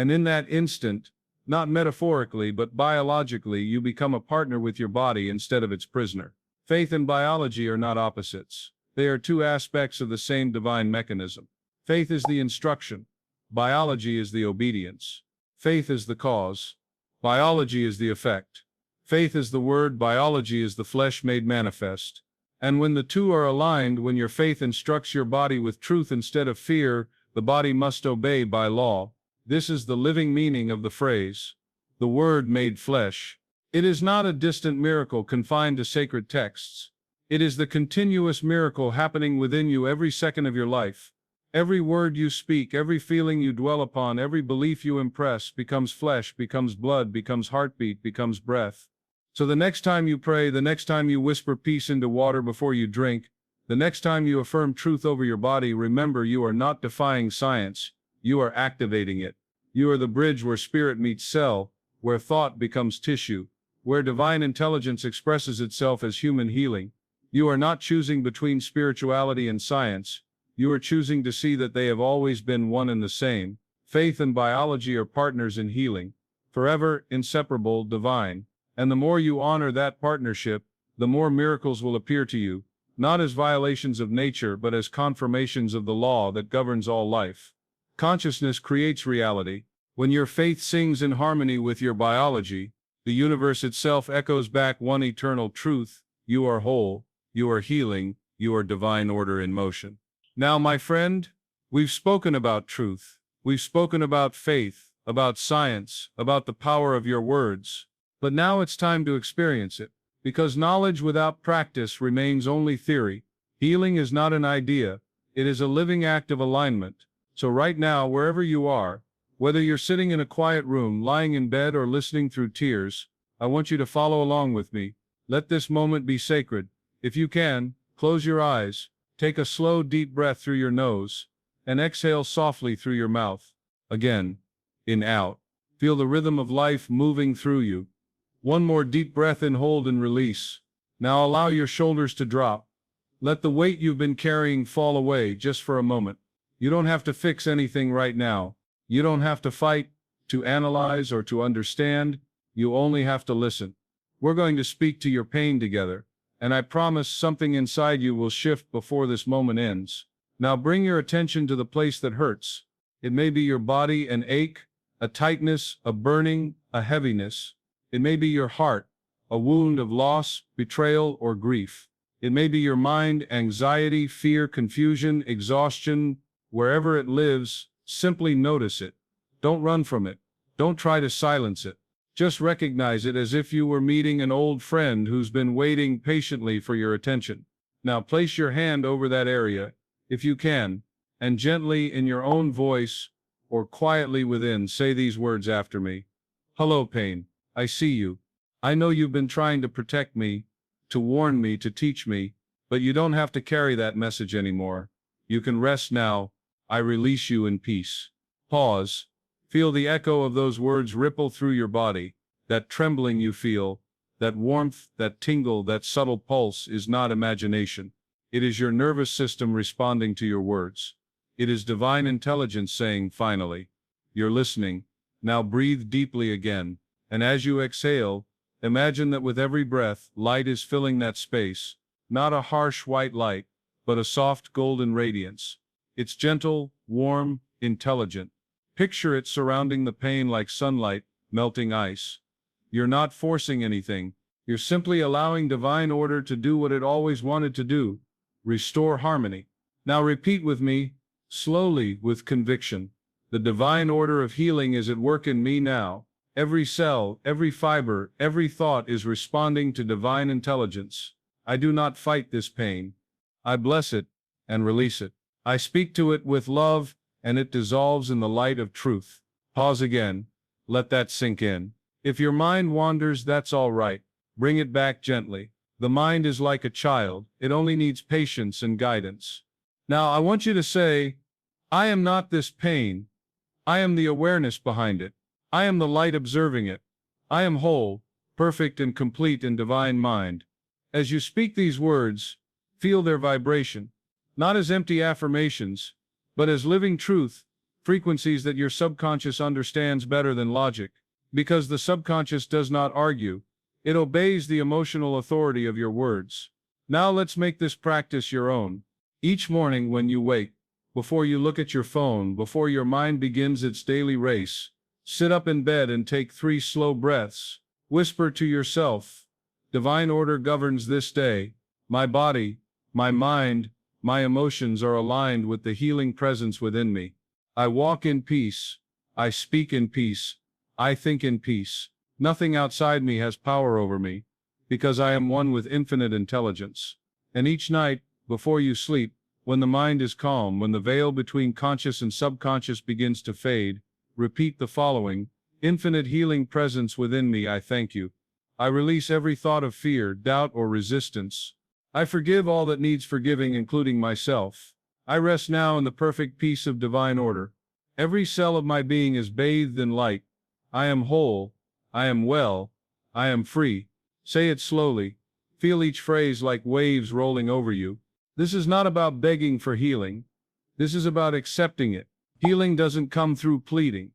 And in that instant, not metaphorically but biologically, you become a partner with your body instead of its prisoner. Faith and biology are not opposites. They are two aspects of the same divine mechanism. Faith is the instruction. Biology is the obedience. Faith is the cause. Biology is the effect. Faith is the word, biology is the flesh made manifest. And when the two are aligned, when your faith instructs your body with truth instead of fear, the body must obey by law. This is the living meaning of the phrase, the Word made flesh. It is not a distant miracle confined to sacred texts. It is the continuous miracle happening within you every second of your life. Every word you speak, every feeling you dwell upon, every belief you impress becomes flesh, becomes blood, becomes heartbeat, becomes breath. So the next time you pray, the next time you whisper peace into water before you drink, the next time you affirm truth over your body, remember you are not defying science, you are activating it. You are the bridge where spirit meets cell, where thought becomes tissue, where divine intelligence expresses itself as human healing. You are not choosing between spirituality and science. You are choosing to see that they have always been one and the same. Faith and biology are partners in healing, forever, inseparable, divine. And the more you honor that partnership, the more miracles will appear to you, not as violations of nature but as confirmations of the law that governs all life. Consciousness creates reality. When your faith sings in harmony with your biology, the universe itself echoes back one eternal truth: you are whole, you are healing, you are divine order in motion. Now, my friend, we've spoken about truth. We've spoken about faith, about science, about the power of your words. But now it's time to experience it, because knowledge without practice remains only theory. Healing is not an idea, it is a living act of alignment. So right now, wherever you are, whether you're sitting in a quiet room, lying in bed, or listening through tears, I want you to follow along with me. Let this moment be sacred. If you can, close your eyes, take a slow, deep breath through your nose, and exhale softly through your mouth. Again, in, out. Feel the rhythm of life moving through you. One more deep breath in, hold and release. Now allow your shoulders to drop. Let the weight you've been carrying fall away just for a moment. You don't have to fix anything right now. You don't have to fight, to analyze, or to understand. You only have to listen. We're going to speak to your pain together, and I promise something inside you will shift before this moment ends. Now bring your attention to the place that hurts. It may be your body, an ache, a tightness, a burning, a heaviness. It may be your heart, a wound of loss, betrayal, or grief. It may be your mind, anxiety, fear, confusion, exhaustion. Wherever it lives, simply notice it. Don't run from it. Don't try to silence it. Just recognize it as if you were meeting an old friend who's been waiting patiently for your attention. Now place your hand over that area, if you can, and gently, in your own voice, or quietly within, say these words after me. Hello, pain. I see you. I know you've been trying to protect me, to warn me, to teach me, but you don't have to carry that message anymore. You can rest now. I release you in peace. Pause. Feel the echo of those words ripple through your body. That trembling you feel, that warmth, that tingle, that subtle pulse is not imagination. It is your nervous system responding to your words. It is divine intelligence saying, finally, you're listening. Now breathe deeply again. And as you exhale, imagine that with every breath, light is filling that space. Not a harsh white light, but a soft golden radiance. It's gentle, warm, intelligent. Picture it surrounding the pain like sunlight, melting ice. You're not forcing anything. You're simply allowing divine order to do what it always wanted to do. Restore harmony. Now repeat with me, slowly, with conviction. The divine order of healing is at work in me now. Every cell, every fiber, every thought is responding to divine intelligence. I do not fight this pain. I bless it and release it. I speak to it with love, and it dissolves in the light of truth. Pause again. Let that sink in. If your mind wanders, that's all right. Bring it back gently. The mind is like a child. It only needs patience and guidance. Now I want you to say, I am not this pain. I am the awareness behind it. I am the light observing it. I am whole, perfect and complete in divine mind. As you speak these words, feel their vibration, not as empty affirmations, but as living truth, frequencies that your subconscious understands better than logic. Because the subconscious does not argue, it obeys the emotional authority of your words. Now let's make this practice your own. Each morning when you wake, before you look at your phone, before your mind begins its daily race, sit up in bed and take 3 slow breaths. Whisper to yourself, divine order governs this day. My body, my mind, my emotions are aligned with the healing presence within me. I walk in peace. I speak in peace. I think in peace. Nothing outside me has power over me, because I am one with infinite intelligence. And each night, before you sleep, when the mind is calm, when the veil between conscious and subconscious begins to fade, repeat the following: infinite healing presence within me, I thank you. I release every thought of fear, doubt, or resistance. I forgive all that needs forgiving, including myself. I rest now in the perfect peace of divine order. Every cell of my being is bathed in light. I am whole. I am well. I am free. Say it slowly. Feel each phrase like waves rolling over you. This is not about begging for healing. This is about accepting it. Healing doesn't come through pleading.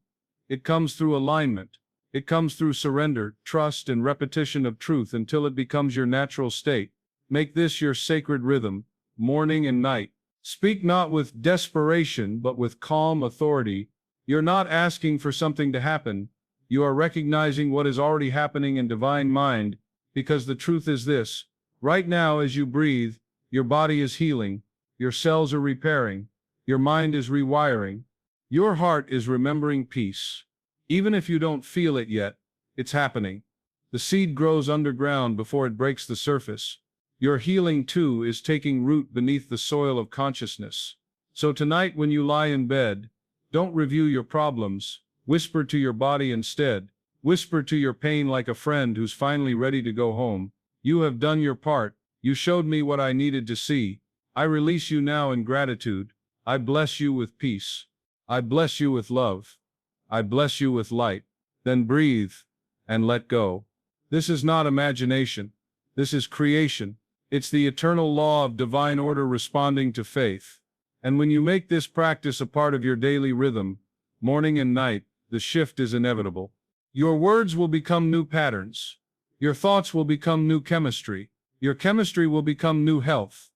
It comes through alignment. It comes through surrender, trust, and repetition of truth until it becomes your natural state. Make this your sacred rhythm, morning and night. Speak not with desperation, but with calm authority. You're not asking for something to happen. You are recognizing what is already happening in divine mind, because the truth is this: right now as you breathe, your body is healing, your cells are repairing, your mind is rewiring, your heart is remembering peace. Even if you don't feel it yet, it's happening. The seed grows underground before it breaks the surface. Your healing, too, is taking root beneath the soil of consciousness. So tonight when you lie in bed, don't review your problems. Whisper to your body instead. Whisper to your pain like a friend who's finally ready to go home. You have done your part. You showed me what I needed to see. I release you now in gratitude. I bless you with peace. I bless you with love. I bless you with light. Then breathe and let go. This is not imagination. This is creation. It's the eternal law of divine order responding to faith. And when you make this practice a part of your daily rhythm, morning and night, the shift is inevitable. Your words will become new patterns. Your thoughts will become new chemistry. Your chemistry will become new health.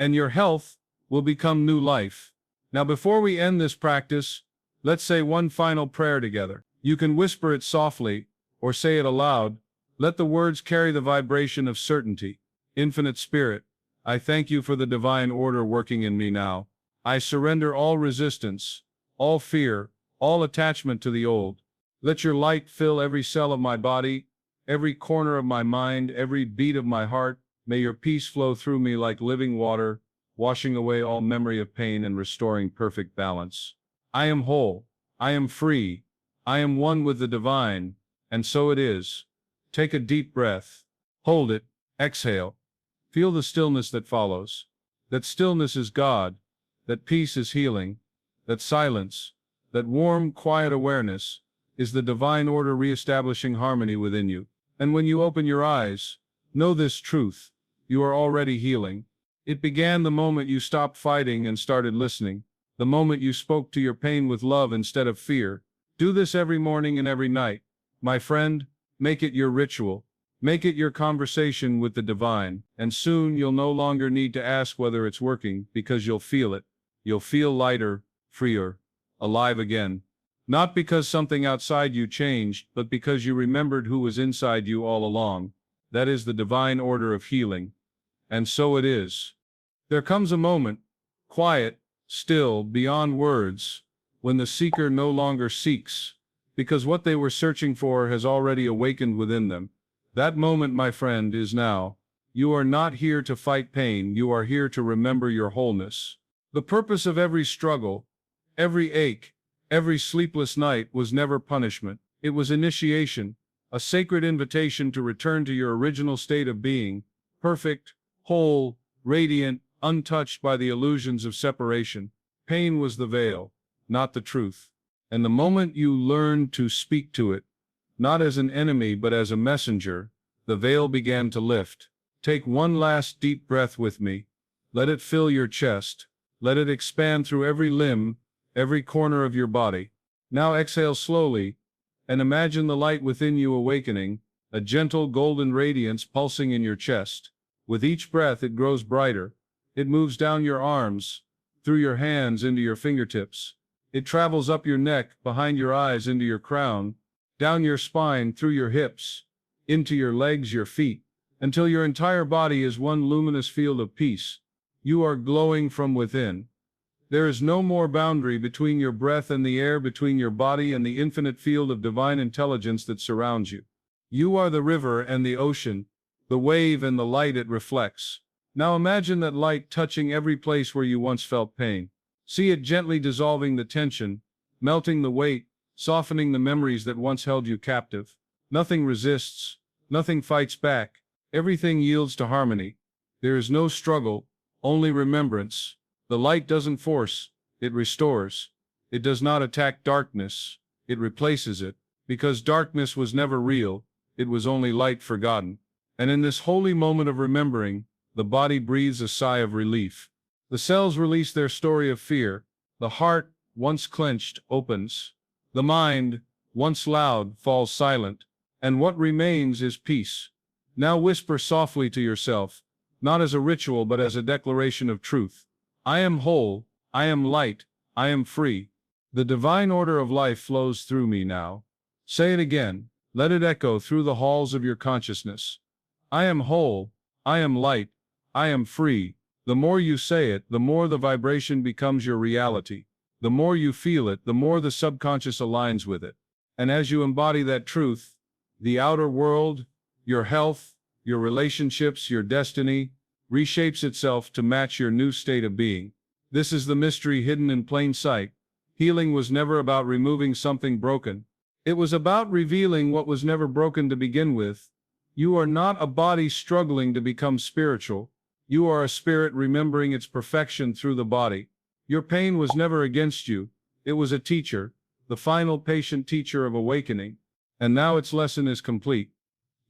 And your health will become new life. Now before we end this practice, let's say one final prayer together. You can whisper it softly, or say it aloud. Let the words carry the vibration of certainty. Infinite Spirit, I thank you for the divine order working in me now. I surrender all resistance, all fear, all attachment to the old. Let your light fill every cell of my body, every corner of my mind, every beat of my heart. May your peace flow through me like living water, washing away all memory of pain and restoring perfect balance. I am whole. I am free. I am one with the divine, and so it is. Take a deep breath. Hold it. Exhale. Feel the stillness that follows. That stillness is God. That peace is healing. That silence, that warm, quiet awareness, is the divine order reestablishing harmony within you. And when you open your eyes, know this truth: you are already healing. It began the moment you stopped fighting and started listening, the moment you spoke to your pain with love instead of fear. Do this every morning and every night. My friend, make it your ritual. Make it your conversation with the divine, and soon you'll no longer need to ask whether it's working, because you'll feel it. You'll feel lighter, freer, alive again. Not because something outside you changed, but because you remembered who was inside you all along. That is the divine order of healing. And so it is. There comes a moment, quiet, still, beyond words, when the seeker no longer seeks, because what they were searching for has already awakened within them. That moment, my friend, is now. You are not here to fight pain, you are here to remember your wholeness. The purpose of every struggle, every ache, every sleepless night was never punishment. It was initiation, a sacred invitation to return to your original state of being, perfect, whole, radiant, untouched by the illusions of separation. Pain was the veil, not the truth. And the moment you learned to speak to it, not as an enemy but as a messenger, the veil began to lift. Take one last deep breath with me. Let it fill your chest. Let it expand through every limb, every corner of your body. Now exhale slowly, and imagine the light within you awakening, a gentle golden radiance pulsing in your chest. With each breath it grows brighter. It moves down your arms, through your hands into your fingertips. It travels up your neck, behind your eyes into your crown, down your spine, through your hips, into your legs, your feet, until your entire body is one luminous field of peace. You are glowing from within. There is no more boundary between your breath and the air, between your body and the infinite field of divine intelligence that surrounds you. You are the river and the ocean, the wave and the light it reflects. Now imagine that light touching every place where you once felt pain. See it gently dissolving the tension, melting the weight, softening the memories that once held you captive. Nothing resists, nothing fights back, everything yields to harmony. There is no struggle, only remembrance. The light doesn't force, it restores. It does not attack darkness, it replaces it, because darkness was never real, it was only light forgotten. And in this holy moment of remembering, the body breathes a sigh of relief. The cells release their story of fear. The heart, once clenched, opens. The mind, once loud, falls silent. And what remains is peace. Now whisper softly to yourself, not as a ritual but as a declaration of truth. I am whole, I am light, I am free. The divine order of life flows through me now. Say it again, let it echo through the halls of your consciousness. I am whole, I am light, I am free. The more you say it, the more the vibration becomes your reality. The more you feel it, the more the subconscious aligns with it. And as you embody that truth, the outer world, your health, your relationships, your destiny, reshapes itself to match your new state of being. This is the mystery hidden in plain sight. Healing was never about removing something broken. It was about revealing what was never broken to begin with. You are not a body struggling to become spiritual. You are a spirit remembering its perfection through the body. Your pain was never against you. It was a teacher, the final patient teacher of awakening. And now its lesson is complete.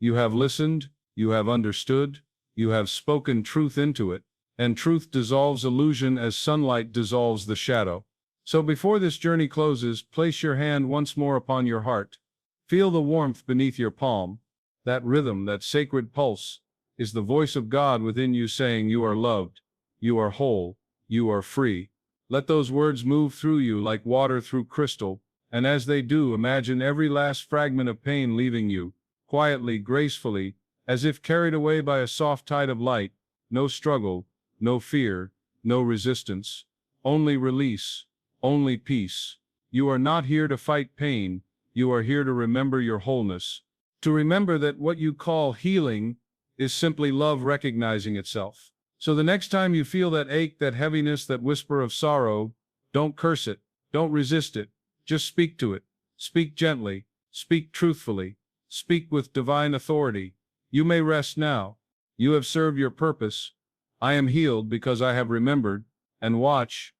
You have listened, you have understood, you have spoken truth into it, and truth dissolves illusion as sunlight dissolves the shadow. So before this journey closes, place your hand once more upon your heart. Feel the warmth beneath your palm. That rhythm, that sacred pulse, is the voice of God within you saying you are loved, you are whole, you are free. Let those words move through you like water through crystal, and as they do, imagine every last fragment of pain leaving you, quietly, gracefully, as if carried away by a soft tide of light. No struggle, no fear, no resistance, only release, only peace. You are not here to fight pain, you are here to remember your wholeness. To remember that what you call healing is simply love recognizing itself. So the next time you feel that ache, that heaviness, that whisper of sorrow, don't curse it, don't resist it, just speak to it. Speak gently, speak truthfully, speak with divine authority. You may rest now. You have served your purpose. I am healed because I have remembered. And watch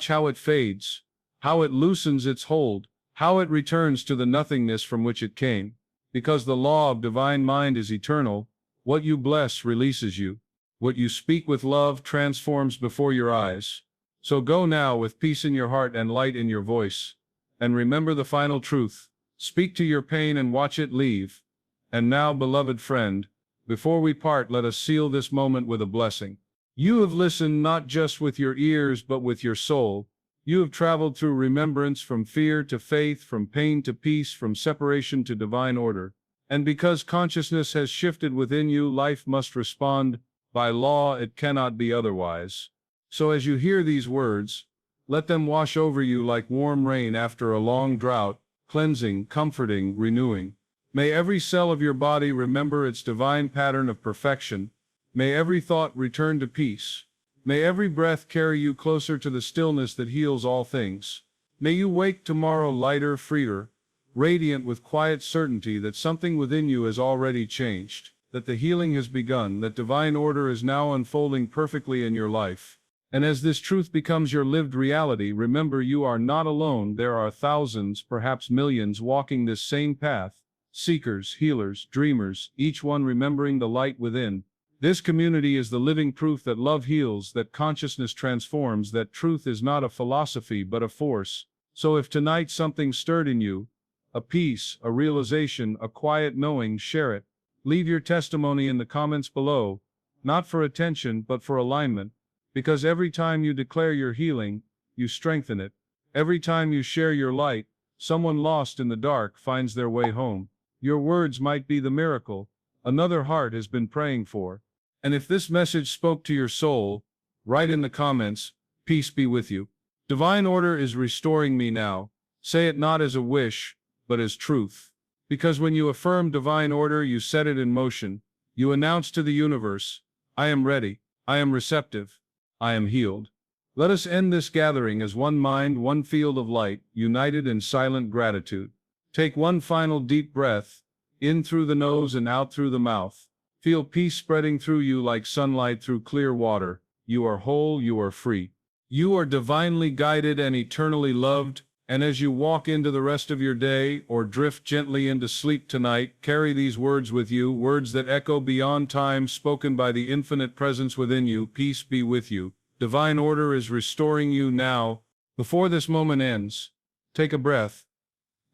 how it fades, how it loosens its hold, how it returns to the nothingness from which it came. Because the law of divine mind is eternal, what you bless releases you. What you speak with love transforms before your eyes. So go now with peace in your heart and light in your voice. And remember the final truth. Speak to your pain and watch it leave. And now, beloved friend, before we part, let us seal this moment with a blessing. You have listened not just with your ears but with your soul. You have traveled through remembrance, from fear to faith, from pain to peace, from separation to divine order. And because consciousness has shifted within you, life must respond. By law, it cannot be otherwise. So as you hear these words, let them wash over you like warm rain after a long drought, cleansing, comforting, renewing. May every cell of your body remember its divine pattern of perfection. May every thought return to peace. May every breath carry you closer to the stillness that heals all things. May you wake tomorrow lighter, freer, radiant with quiet certainty that something within you has already changed, that the healing has begun, that divine order is now unfolding perfectly in your life. And as this truth becomes your lived reality, remember you are not alone. There are thousands, perhaps millions, walking this same path. Seekers, healers, dreamers, each one remembering the light within. This community is the living proof that love heals, that consciousness transforms, that truth is not a philosophy but a force. So if tonight something stirred in you, a peace, a realization, a quiet knowing, share it. Leave your testimony in the comments below, not for attention but for alignment, because every time you declare your healing, you strengthen it. Every time you share your light, someone lost in the dark finds their way home. Your words might be the miracle another heart has been praying for. And if this message spoke to your soul, write in the comments, "Peace be with you. Divine order is restoring me now." Say it not as a wish, but as truth. Because when you affirm divine order, you set it in motion. You announce to the universe, "I am ready, I am receptive, I am healed." Let us end this gathering as one mind, one field of light, united in silent gratitude. Take one final deep breath, in through the nose and out through the mouth. Feel peace spreading through you like sunlight through clear water. You are whole, you are free. You are divinely guided and eternally loved, and as you walk into the rest of your day or drift gently into sleep tonight, carry these words with you, words that echo beyond time, spoken by the infinite presence within you. Peace be with you. Divine order is restoring you now. Before this moment ends, take a breath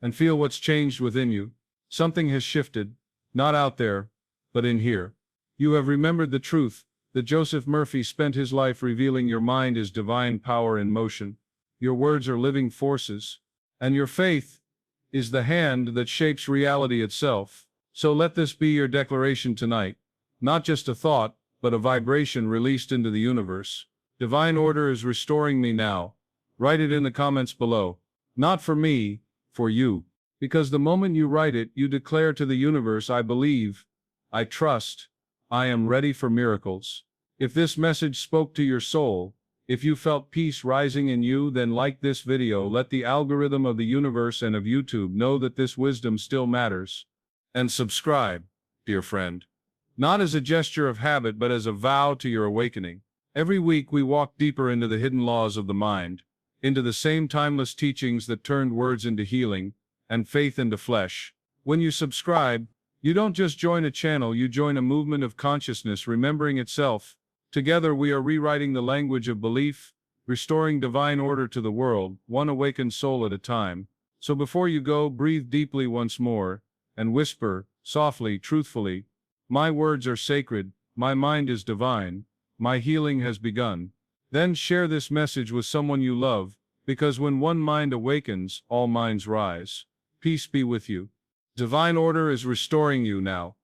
and feel what's changed within you. Something has shifted, not out there, but in here. You have remembered the truth that Joseph Murphy spent his life revealing. Your mind is divine power in motion. Your words are living forces, and your faith is the hand that shapes reality itself. So let this be your declaration tonight. Not just a thought, but a vibration released into the universe. Divine order is restoring me now. Write it in the comments below. Not for me, for you. Because the moment you write it, you declare to the universe, "I believe, I trust, I am ready for miracles." If this message spoke to your soul, if you felt peace rising in you, then like this video. Let the algorithm of the universe and of YouTube know that this wisdom still matters. And subscribe, dear friend. Not as a gesture of habit, but as a vow to your awakening. Every week we walk deeper into the hidden laws of the mind, into the same timeless teachings that turned words into healing, and faith into flesh. When you subscribe, you don't just join a channel, you join a movement of consciousness remembering itself. Together we are rewriting the language of belief, restoring divine order to the world, one awakened soul at a time. So before you go, breathe deeply once more, and whisper, softly, truthfully, "My words are sacred, my mind is divine, my healing has begun." Then share this message with someone you love, because when one mind awakens, all minds rise. Peace be with you. Divine order is restoring you now.